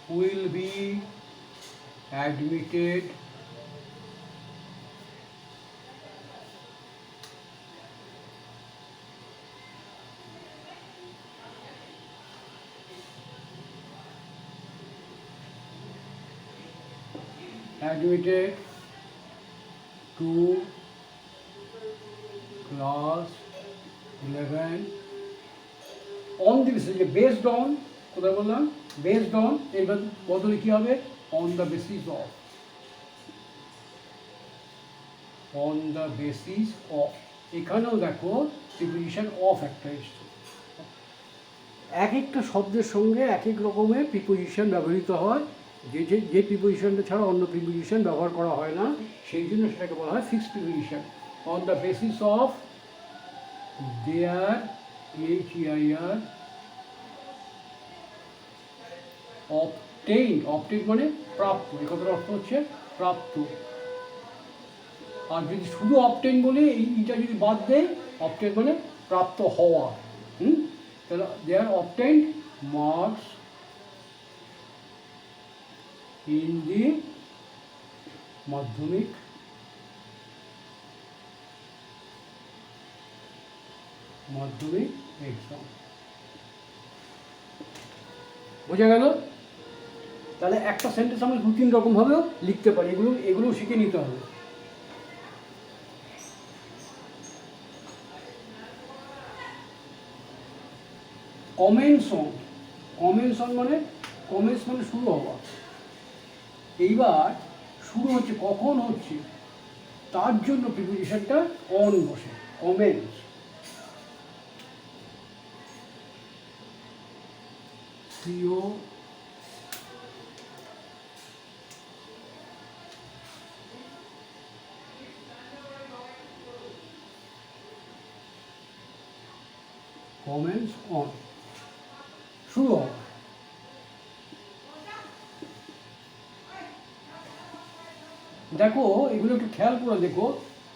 will be admitted to class 11 on the basis, based on, কোথায় বললাম based on, এর বদলে কি হবে on the basis of, on the basis of। এখানেও দেখো প্রিপোজিশন অফ একটা এসছে। এক একটা শব্দের সঙ্গে এক এক রকমের প্রিপোজিশন ব্যবহৃত হয়, যে প্রিপোজিশনটা ছাড়া অন্য প্রিপোজিশন ব্যবহার করা হয় না, সেই জন্য সেটাকে বলা হয় fixed preposition. On the basis of their HEIR obtain, obtain মানে প্রাপ্ত, এই কথার অর্থ হচ্ছে প্রাপ্ত। আর যদি শুধু অবটেইন বলে এইটা যদি বাদ দেয়, অবটেইন মানে প্রাপ্ত হওয়া, তাহলে দেয়ার অবটেইন মার্কস in the মাধ্যমিক এক্সাম। বোঝা গেল? তাহলে একটা সেন্টেন্স আমরা 2-3 রকমভাবেও লিখতে পারি, এগুলো শিখে নিতে হবে। কমেন্টস অন মানে শুরু হওয়া। এইবার শুরু হচ্ছে, কখন হচ্ছে, তার জন্য প্রিপোজিশনটা অন বসে, কমেন্টস। CO কমেন্টস অন, শুরু হওয়া। দেখো এগুলো একটু খেয়াল করে দেখো,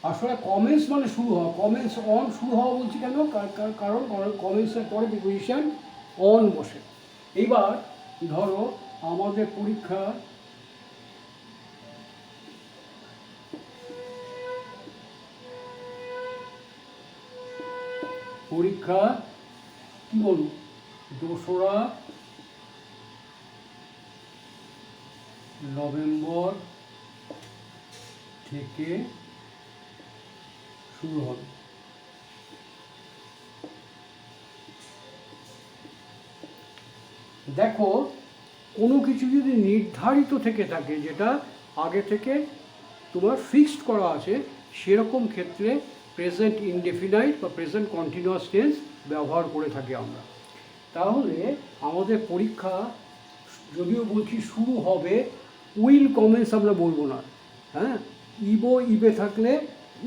আসলে কমেন্টস মানে শুরু হওয়া, কমেন্টস অন শুরু হওয়া বলছি কেন, কারণ কমেন্টসের পরে প্রিপোজিশন অন বসে। এইবার ধরো আমাদের পরীক্ষা কি বলবো, 2রা নভেম্বর থেকে শুরু হবে। দেখো কোনো কিছু যদি নির্ধারিত থেকে থাকে, যেটা আগে থেকে তোমার ফিক্সড করা আছে, সেরকম ক্ষেত্রে প্রেজেন্ট ইনডেফিনাইট বা প্রেজেন্ট কন্টিনিউয়াস টেন্স ব্যবহার করে থাকি আমরা। তাহলে আমাদের পরীক্ষা যদিও বলছি শুরু হবে, উইল কমেন্টস আমরা বলবো না, হ্যাঁ, ইবে থাকলে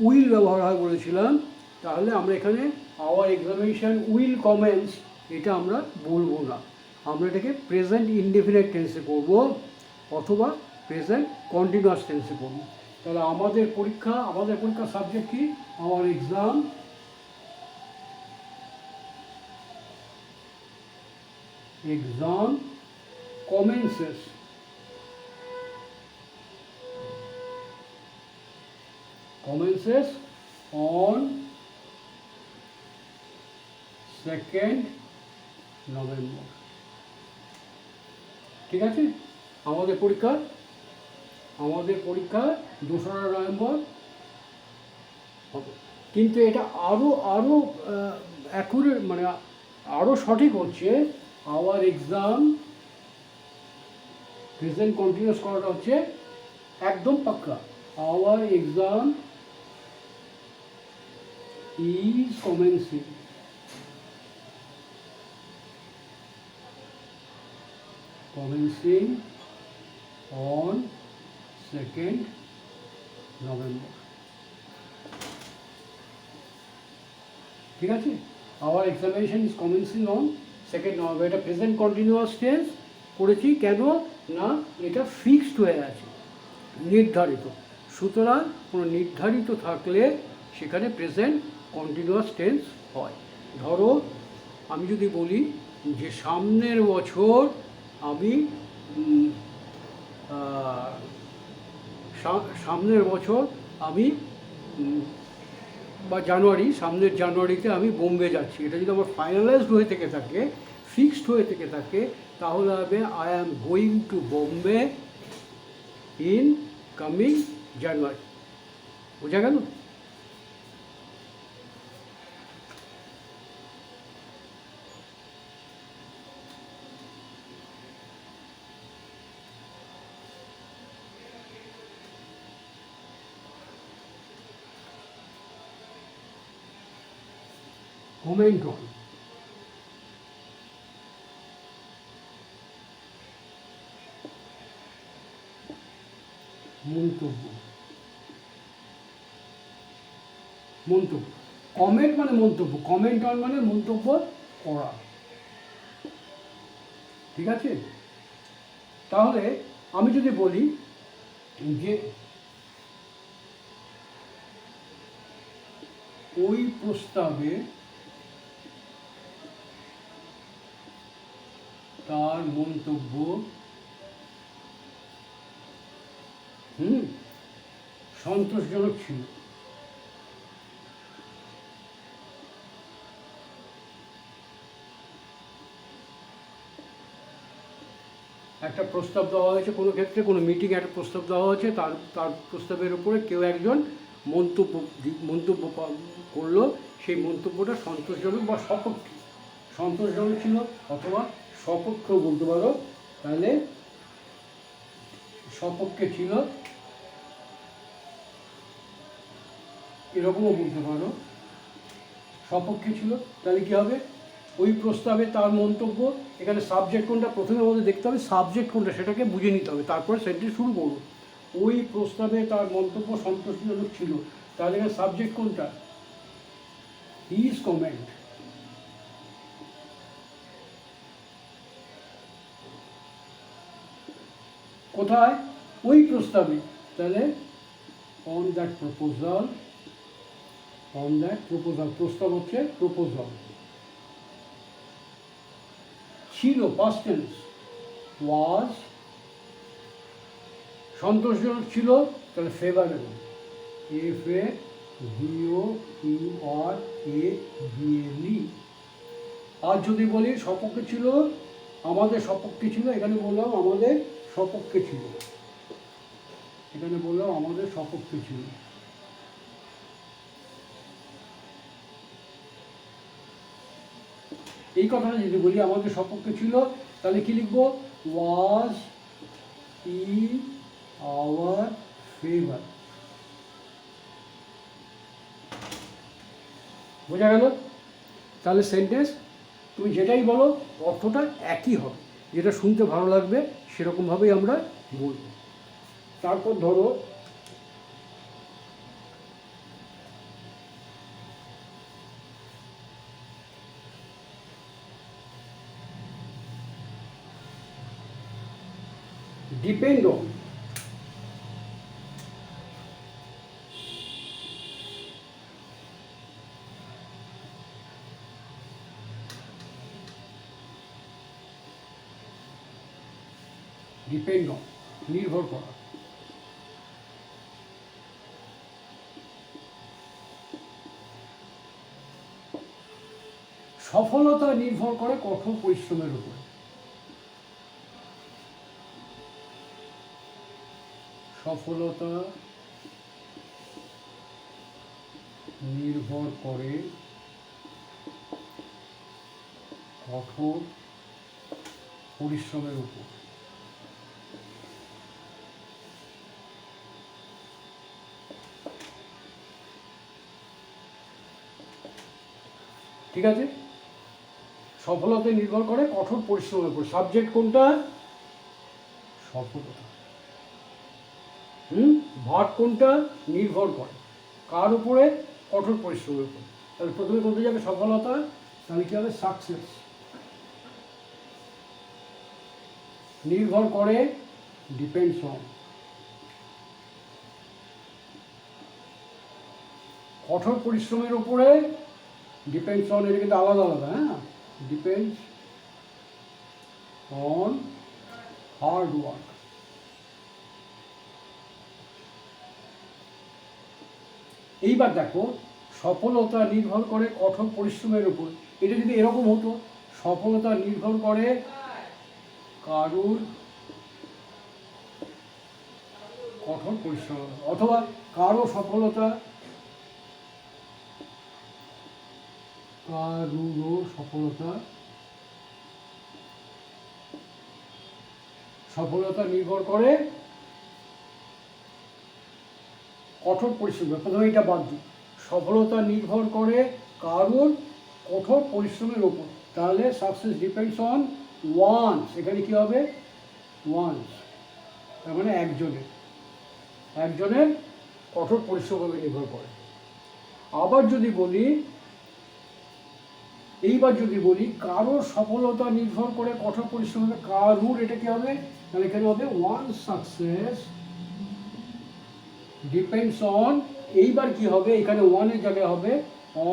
উইল ব্যবহার হয় বলেছিলাম। তাহলে আমরা এখানে আওয়ার এক্সামিনেশন উইল কমেন্টস এটা আমরা বলবো না, আমরা এটাকে প্রেজেন্ট ইনডেফিনাইট টেন্সে করব অথবা প্রেজেন্ট কন্টিনিউয়াস টেন্সে করব। তাহলে আমাদের পরীক্ষা সাবজেক্ট কি, our exam commences on 2nd November. ঠিক আছে, আমাদের পরীক্ষা 2রা নভেম্বর হবে। কিন্তু এটা আরো অ্যাকুরেট, মানে আরো সঠিক হচ্ছে, আওয়ার এক্সাম প্রেজেন্ট কন্টিনিউয়াস করাটা হচ্ছে একদম পাক্কা। Our exam is commencing on 2nd November. ঠিক আছে, our examination is commencing on 2nd November. এটা প্রেজেন্ট কন্টিনিউয়াস টেন্স করেছি কেন না, এটা ফিক্সড হয়ে আছে, নির্ধারিত। সুতরাং কোনো নির্ধারিত থাকলে সেখানে প্রেজেন্ট কন্টিনিউয়াস টেন্স হয়। ধরো আমি যদি বলি যে সামনের বছর আমি সামনের বছর আমি বা সামনের জানুয়ারিতে আমি বোম্বে যাচ্ছি, এটা যদি আমার ফাইনালাইজড হয়ে থেকে থাকে, ফিক্সড হয়ে থেকে থাকে, তাহলে হবে I am going to Bombay in coming January. বোঝা গেল? কমেন্ট অন, মন্তব্য। মন্তব্য, কমেন্ট মানে মন্তব্য, কমেন্ট অন মানে মন্তব্য করা। ঠিক আছে? তাহলে আমি যদি বলি যে ওই প্রস্তাবে তার মন্তব্য সন্তোষজনক ছিল। একটা প্রস্তাব দেওয়া হয়েছে, কোনো ক্ষেত্রে কোনো মিটিংয়ে একটা প্রস্তাব দেওয়া হয়েছে, তার প্রস্তাবের উপরে কেউ একজন মন্তব্য করলো, সেই মন্তব্যটা সন্তোষজনক বা সপক্ষে, সন্তোষজনক ছিল অথবা সপক্ষেও বলতে পারো, তাহলে সপক্ষে ছিল এরকমও বলতে পারো, সপক্ষে ছিল। তাহলে কী হবে? ওই প্রস্তাবে তার মন্তব্য, এখানে সাবজেক্ট কোনটা প্রথমে আমাদের দেখতে হবে, সাবজেক্ট কোনটা সেটাকে বুঝে নিতে হবে, তারপরে সেন্টেন্স শুরু করবো। ওই প্রস্তাবে তার মন্তব্য সন্তোষজনক ছিল, তাহলে এখানে সাবজেক্ট কোনটা? His comment. কোথায়? ওই প্রস্তাবে, তাহলে on that proposal, on that proposal, প্রস্তাব হচ্ছে প্রপোজাল। ছিল পাস্ট টেন্স, ওয়াজ, সন্তোষজনক ছিল, তাহলে ফেভারেবল, FAVOURABLE। আর যদি বলি সপক্ষে ছিল, আমাদের সপক্ষে ছিল, এখানে বললাম আমাদের সপক্ষে ছিল, এখানে বললাম আমাদের সপক্ষে ছিল। এই কথাটা যদি বলি আমাদের সপক্ষে ছিল, তাহলে কি লিখবো? Was in our favour. বোঝা গেল? তাহলে সেন্টেন্স তুমি যেটাই বলো অর্থটা একই হবে, যেটা শুনতে ভালো লাগবে সেরকমভাবেই আমরা বলবো। তারপর ধরো ডিপেন্ড অন, ডিপেন্ড অন নির্ভর করা। সফলতা নির্ভর করে কঠোর পরিশ্রমের উপর। সফলতা নির্ভর করে কঠোর পরিশ্রমের উপর। ঠিক আছে? সফলতা নির্ভর করে কঠোর পরিশ্রমের উপর। সাবজেক্ট কোনটা? সফলতা। ভার্ব কোনটা? নির্ভর করে কার উপরে? কঠোর পরিশ্রমের উপর। তাহলে প্রথমে বলতে যাবে সফলতা, তাহলে কি হবে? সাকসেস। নির্ভর করে ডিপেন্ডস অন। কঠোর পরিশ্রমের উপরে ডিপেন্ডস অন, এটা কিন্তু আলাদা আলাদা। হ্যাঁ, ডিপেন্ডস অন হার্ড ওয়ার্ক। এইবার দেখো, সফলতা নির্ভর করে কঠোর পরিশ্রমের উপর। এটা যদি এরকম হতো, সফলতা নির্ভর করে কারুর কঠোর পরিশ্রম, অথবা কারো সফলতা সফলতা নির্ভর করে কঠোর পরিশ্রম। প্রথমে এটা বাদ দিই, সফলতা নির্ভর করে কারোর কঠোর পরিশ্রমের উপর, তাহলে সাকসেস ডিপেন্ডস অন ওয়ান্স। এখানে কি হবে? ওয়ান্স, তার মানে একজনের কঠোর পরিশ্রমের উপর নির্ভর করে। আবার যদি বলি, এইবার যদি বলি কারোর সফলতা নির্ভর করে কঠোর পরিশ্রম, হবে কারুর, এটা কি হবে? তাহলে এখানে হবে ওয়ান সাকসেস ডিপেন্ডস অন, এইবার কি হবে? এখানে ওয়ানের জায়গায় হবে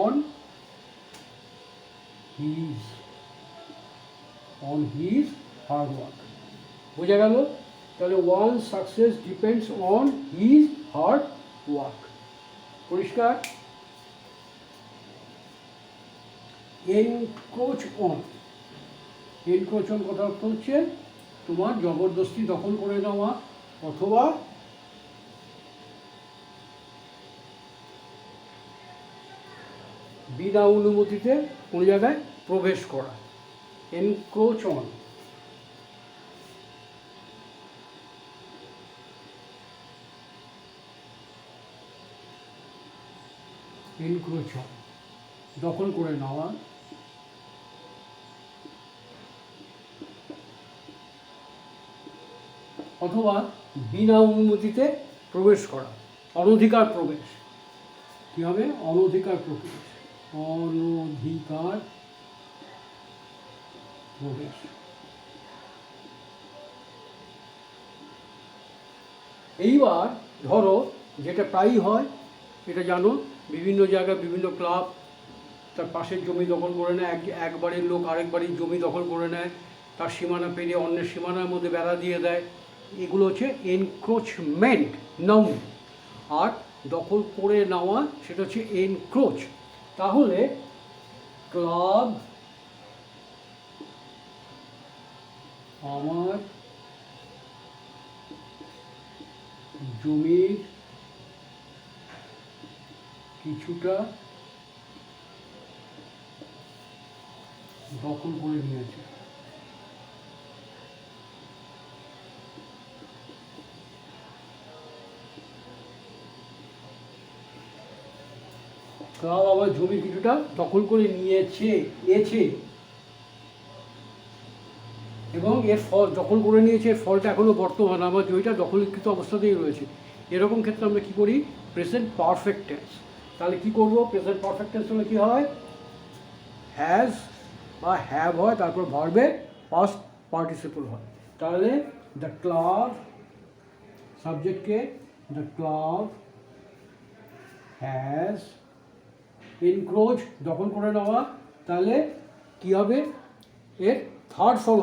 অন হিজ হার্ড ওয়ার্ক। বোঝা গেল? তাহলে one success depends on his hard work. পরিষ্কার? এনক্রোচ অন কথা হচ্ছে তোমার জবরদস্তি দখল করে নেওয়া, অথবা বিনা অনুমতিতে কোনো জায়গায় প্রবেশ করা। Encroach on. দখল করে নেওয়া, অথবা বিনা অনুমতিতে প্রবেশ করা, অনধিকার প্রবেশ। কি হবে? অনধিকার প্রবেশ। এইবার ধরো, যেটা প্রায়ই হয়, এটা জানো, বিভিন্ন জায়গায় বিভিন্ন ক্লাব তার পাশের জমি দখল করে নেয়, এক বাড়ির লোক আরেক বাড়ির জমি দখল করে নেয়, তার সীমানা পেরিয়ে অন্যের সীমানার মধ্যে বেড়া দিয়ে দেয়। এগুলো হচ্ছে এনক্রোচমেন্ট নাউন। আর দখল করে নেওয়া সেটা হচ্ছে এনক্রোচ। তাহলে ক্লাব আমার জমির কিছুটা দখল করে নিয়েছে। ক্লাব আমার জমির কিছুটা দখল করে নিয়েছে এবং এর ফল দখল করে নিয়েছে, এর ফলটা এখনও বর্তমান, আমার জমিটা দখলীকৃত অবস্থাতেই রয়েছে। এরকম ক্ষেত্রে আমরা কী করি? Present perfect tense. তাহলে কী করবো? প্রেজেন্ট পারফেক্ট টেন্স হলে কী হয়? হ্যাজ বা হ্যাভ হয়, তারপর ভার্বের পাস্ট পার্টিসিপল হয়। তাহলে দ্য ক্লাব, সাবজেক্টকে দ্য ক্লাব হ্যাজ এনক্রোচ, দখল করে নেওয়া। তাহলে কী হবে? এর থার্ড ফর্ম